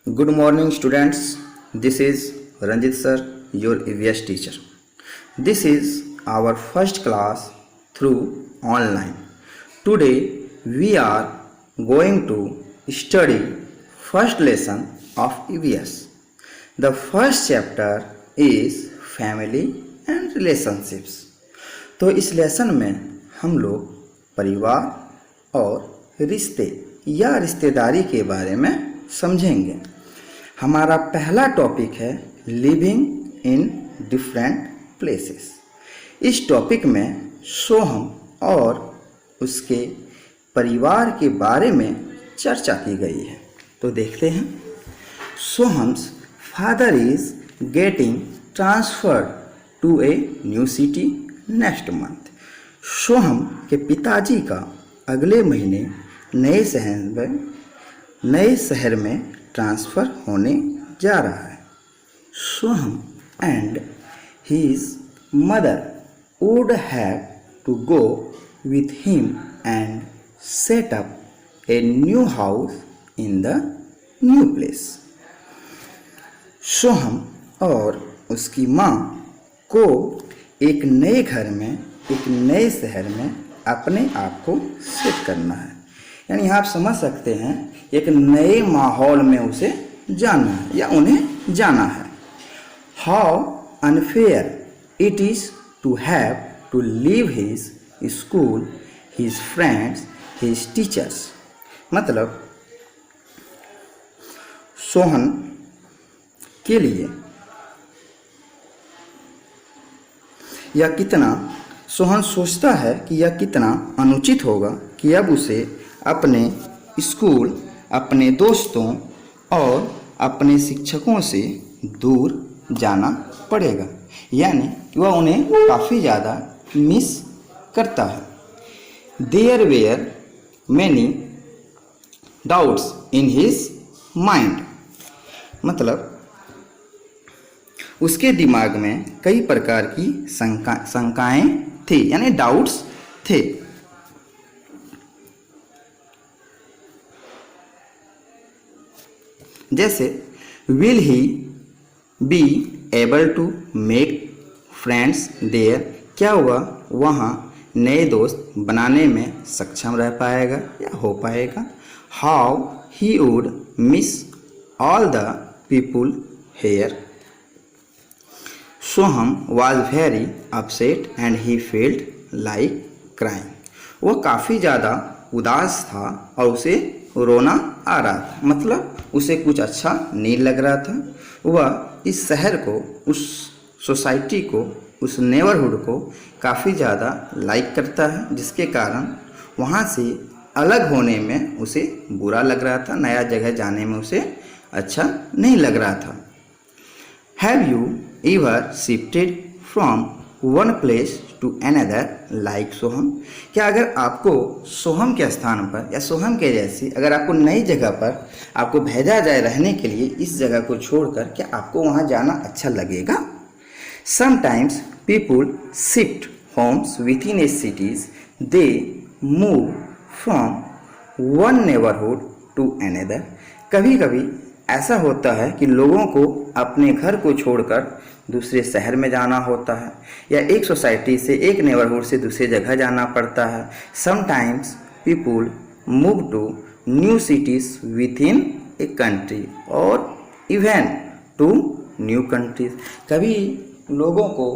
Good morning, students. This is Ranjit sir, your EVS teacher. This is our first class through online. Today we are going to study first lesson of EVS. The first chapter is family and relationships. तो इस lesson में हम लोग परिवार और रिश्ते या रिश्तेदारी के बारे में समझेंगे। हमारा पहला टॉपिक है लिविंग इन डिफरेंट प्लेसेस। इस टॉपिक में सोहम और उसके परिवार के बारे में चर्चा की गई है। तो देखते हैं। Soham's father is getting transferred to a new city next month. Soham के पिताजी का अगले महीने नए शहर में ट्रांसफ़र होने जा रहा है। Soham and his mother would have to go with him and set up a new house in the new place. Soham और उसकी माँ को एक नए घर में, एक नए शहर में अपने आप को सेट करना है। यानी यहाँ आप समझ सकते हैं एक नए माहौल में उसे जाना है या उन्हें जाना है। How unfair it is to have to leave his school, his friends, his teachers. मतलब सोहन के लिए सोहन सोचता है कि यह कितना अनुचित होगा कि अब उसे अपने स्कूल, अपने दोस्तों और अपने शिक्षकों से दूर जाना पड़ेगा। यानी वह उन्हें काफ़ी ज़्यादा मिस करता है। There were many doubts in his mind. मतलब उसके दिमाग में कई प्रकार की शंकाएं थी, यानी डाउट्स थे। जैसे will he be able to make friends there. क्या वह वहाँ नए दोस्त बनाने में सक्षम रह पाएगा या हो पाएगा। How he would miss all the people here. Soham was very upset and he felt like crying. वह काफ़ी ज़्यादा उदास था और उसे रोना आ रहा था। मतलब उसे कुछ अच्छा नहीं लग रहा था। वह इस शहर को, उस सोसाइटी को, उस नेबरहुड को काफ़ी ज़्यादा लाइक करता है, जिसके कारण वहाँ से अलग होने में उसे बुरा लग रहा था। नया जगह जाने में उसे अच्छा नहीं लग रहा था। Have you ever shifted from one place to another like Soham. क्या अगर आपको सोहम के स्थान पर या सोहम के जैसी अगर आपको नई जगह पर आपको भेजा जाए रहने के लिए, इस जगह को छोड़कर, क्या आपको वहाँ जाना अच्छा लगेगा। Sometimes people shift homes within a cities. They move from one neighbourhood to another. कभी कभी ऐसा होता है कि लोगों को अपने घर को छोड़कर दूसरे शहर में जाना होता है या एक सोसाइटी से, एक नेबरहुड से दूसरे जगह जाना पड़ता है। Sometimes people move to new cities within a country और इवन टू न्यू कंट्रीज। कभी लोगों को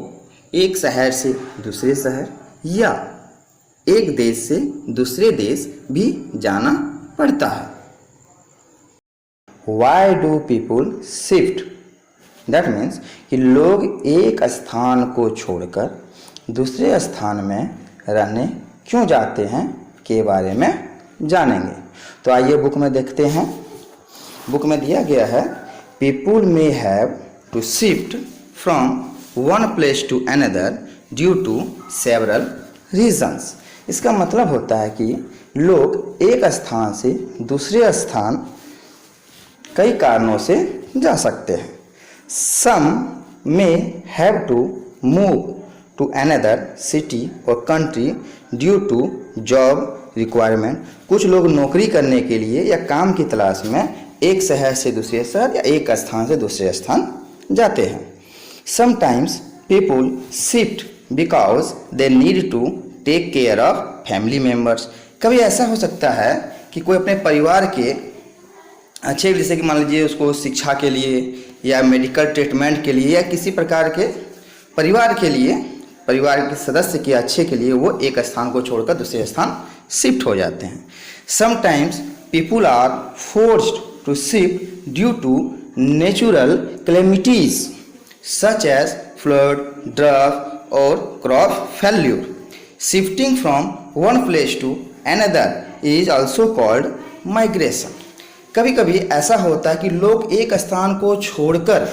एक शहर से दूसरे शहर या एक देश से दूसरे देश भी जाना पड़ता है। Why do people shift? That means कि लोग एक स्थान को छोड़कर दूसरे स्थान में रहने क्यों जाते हैं के बारे में जानेंगे। तो आइए बुक में देखते हैं। बुक में दिया गया है People may have to shift from one place to another due to several reasons। इसका मतलब होता है कि लोग एक स्थान से दूसरे स्थान कई कारणों से जा सकते हैं। Some may have to move to another city or country due to job requirement. कुछ लोग नौकरी करने के लिए या काम की तलाश में एक शहर से दूसरे शहर या एक स्थान से दूसरे स्थान जाते हैं। Sometimes people shift because they need to take care of family members. कभी ऐसा हो सकता है कि कोई अपने परिवार के अच्छे, जैसे कि मान लीजिए उसको शिक्षा के लिए या मेडिकल ट्रीटमेंट के लिए या किसी प्रकार के परिवार के लिए, परिवार के सदस्य के अच्छे के लिए वो एक स्थान को छोड़कर दूसरे स्थान शिफ्ट हो जाते हैं। Sometimes people are forced to shift due to natural calamities such as flood, drought और crop failure. Shifting from one place to another is also called migration. कभी कभी ऐसा होता है कि लोग एक स्थान को छोड़कर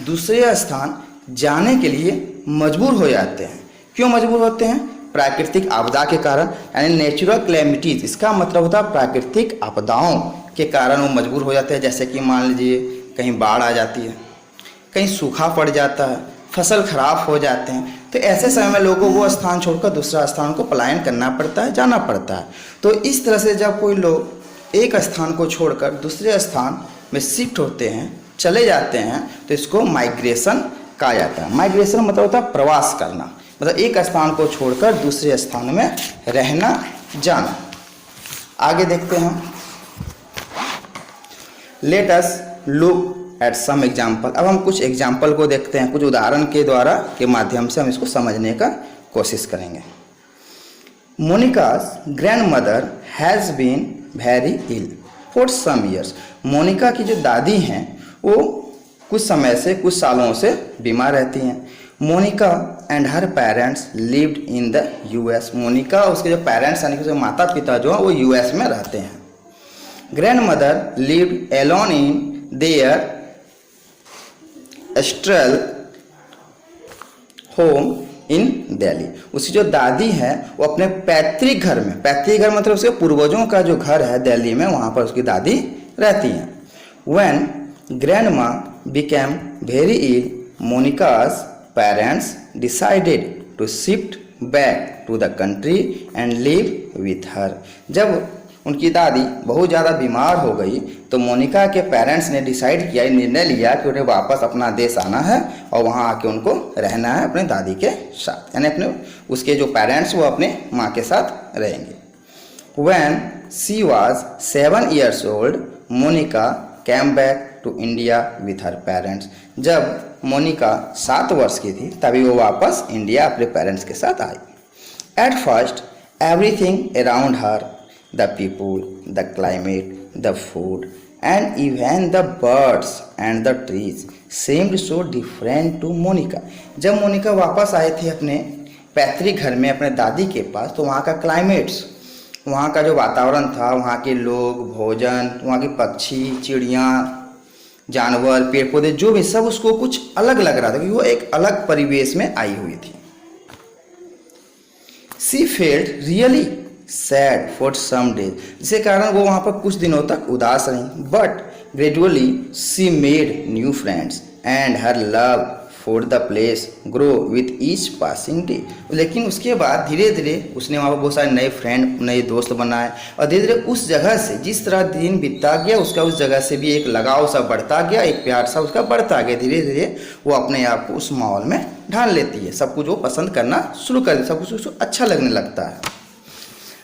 दूसरे स्थान जाने के लिए मजबूर हो जाते हैं। क्यों मजबूर होते हैं? प्राकृतिक आपदा के कारण, यानी नेचुरल कैलेमिटीज। इसका मतलब होता है प्राकृतिक आपदाओं के कारण वो मजबूर हो जाते हैं। जैसे कि मान लीजिए कहीं बाढ़ आ जाती है, कहीं सूखा पड़ जाता है, फसल खराब हो जाते हैं, तो ऐसे समय में लोगों को वो स्थान छोड़कर दूसरा स्थान को पलायन करना पड़ता है, जाना पड़ता है। तो इस तरह से जब कोई लोग एक स्थान को छोड़कर दूसरे स्थान में शिफ्ट होते हैं, चले जाते हैं, तो इसको माइग्रेशन कहा जाता है। माइग्रेशन मतलब होता है प्रवास करना, मतलब एक स्थान को छोड़कर दूसरे स्थान में रहना, जाना। आगे देखते हैं। Let us look at some example. अब हम कुछ एग्जाम्पल को देखते हैं, कुछ उदाहरण के द्वारा के माध्यम से हम इसको समझने का कोशिश करेंगे। Monica's grandmother has been very ill for some years. Monica की जो दादी हैं वो कुछ समय से, कुछ सालों से बीमार रहती हैं। Monica and her parents lived in the US. Monica और उसके जो पेरेंट्स यानी कि जो माता पिता जो हैं वो यूएस में रहते हैं। Grandmother lived alone in their astral home in Delhi. उसकी जो दादी है वो अपने पैतृक घर में, पैतृक घर मतलब उसके पूर्वजों का जो घर है दिल्ली में, वहाँ पर उसकी दादी रहती हैं। When grandma became very ill, Monica's parents decided to shift back to the country and live with her. जब उनकी दादी बहुत ज़्यादा बीमार हो गई तो मोनिका के पेरेंट्स ने डिसाइड किया, निर्णय लिया कि उन्हें वापस अपना देश आना है और वहाँ आके उनको रहना है अपने दादी के साथ, यानी अपने उसके जो पेरेंट्स वो अपने माँ के साथ रहेंगे। When she was 7 years old, Monika came back to India with her parents। जब मोनिका 7 वर्ष की थी तभी वो वापस इंडिया अपने पेरेंट्स के साथ आई। At first, everything around her, the people, the climate, the food, and even the birds and the trees seemed so different to Monika. जब मोनिका वापस आए थे अपने पैतृक घर में अपने दादी के पास, तो वहाँ का क्लाइमेट्स, वहाँ का जो वातावरण था, वहाँ के लोग, भोजन, वहाँ के पक्षी, चिड़ियाँ, जानवर, पेड़ पौधे, जो भी सब उसको कुछ अलग लग रहा था कि वो एक अलग परिवेश में आई हुई थी। She felt really sad for some days, जिसके कारण वो वहाँ पर कुछ दिनों तक उदास रही। But gradually she made new friends and her love for the place grow with each passing day। लेकिन उसके बाद धीरे धीरे उसने वहाँ पर बहुत सारे नए फ्रेंड, नए दोस्त बनाए और धीरे धीरे उस जगह से, जिस तरह दिन बीतता गया, उसका उस जगह से भी एक लगाव सा बढ़ता गया, एक प्यार सा उसका बढ़ता गया। धीरे धीरे वो अपने आप को उस माहौल में ढाल लेती है, सब कुछ वो पसंद करना शुरू कर देती, सब कुछ उसको अच्छा लगने लगता है।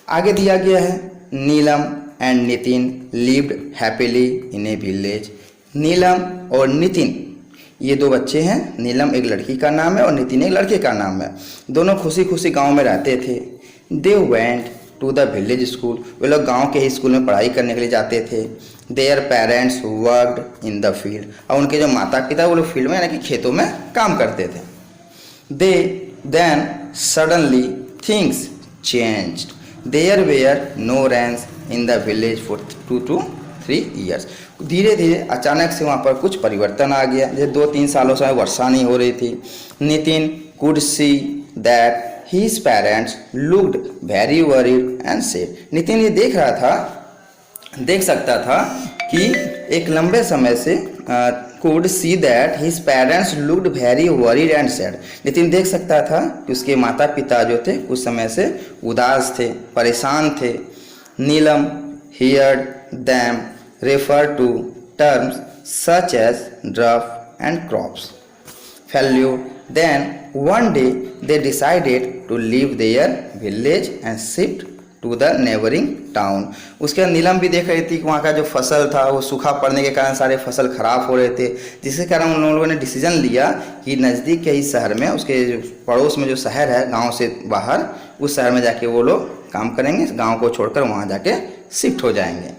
आगे दिया गया है, Neelam and Nitin lived happily in a village. Neelam और नितिन ये दो बच्चे हैं, नीलम एक लड़की का नाम है और नितिन एक लड़के का नाम है। दोनों खुशी खुशी गांव में रहते थे। They went to the village school. वे लोग गांव के ही स्कूल में पढ़ाई करने के लिए जाते थे। Their parents worked in the field. और उनके जो माता पिता वो लोग फील्ड में यानी कि खेतों में काम करते थे। They then suddenly things changed. There were no rains in the village for 2 to 3 years। धीरे धीरे अचानक से वहाँ पर कुछ परिवर्तन आ गया। जैसे 2-3 सालों से वर्षा नहीं हो रही थी। Nitin could see that his parents looked very worried and sad. Nitin ये देख सकता था कि एक लंबे समय से could see that his parents looked very worried and sad. Nitin देख सकता था कि उसके माता पिता जो थे कुछ समय से उदास थे, परेशान थे। Neelam heard them refer to terms such as drought and crops failure. Then one day they decided to leave their village and shift to the neighbouring town. उसके बाद नीलम भी देख रही थी कि वहाँ का जो फसल था वो सूखा पड़ने के कारण सारे फसल खराब हो रहे थे, जिसके कारण उन लोगों ने डिसीजन लिया कि नज़दीक के ही शहर में, उसके पड़ोस में जो शहर है गांव से बाहर, उस शहर में जाके वो लोग काम करेंगे, गांव को छोड़कर वहाँ जाके शिफ्ट हो जाएंगे।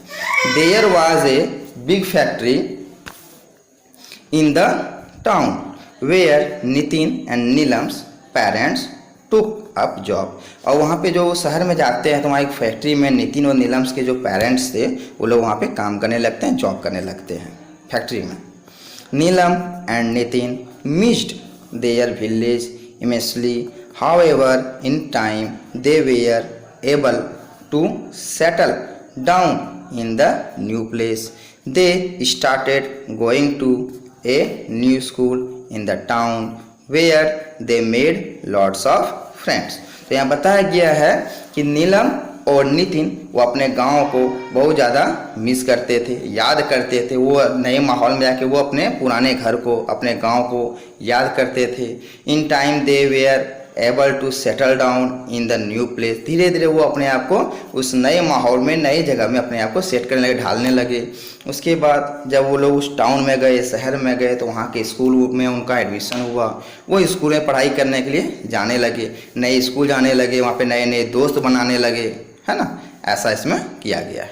There was a big factory in the town where Nitin and Neelam's parents took up job. और वहाँ पे जो शहर में जाते हैं तो वहाँ एक फैक्ट्री में नितिन और नीलम्स के जो पेरेंट्स थे वो लोग वहाँ पे काम करने लगते हैं, जॉब करने लगते हैं फैक्ट्री में। Neelam and Nitin missed their village immensely, however in time they were able to settle down in the new place. They started going to a new school in the town where they made lots of friends. तो यहाँ बताया गया है कि नीलम और नितिन वो अपने गांव को बहुत ज़्यादा मिस करते थे, याद करते थे। वो नए माहौल में जाके वो अपने पुराने घर को, अपने गांव को याद करते थे। In time they were able to settle down in the new place. धीरे धीरे वो अपने आप को उस नए माहौल में, नई जगह में अपने आप को सेट करने लगे, ढालने लगे। उसके बाद जब वो लोग उस टाउन में गए, शहर में गए, तो वहाँ के स्कूल में उनका एडमिशन हुआ। वो स्कूल में पढ़ाई करने के लिए जाने लगे, नए स्कूल जाने लगे, वहाँ पे नए नए दोस्त बनाने लगे, है ना। ऐसा इसमें किया गया है।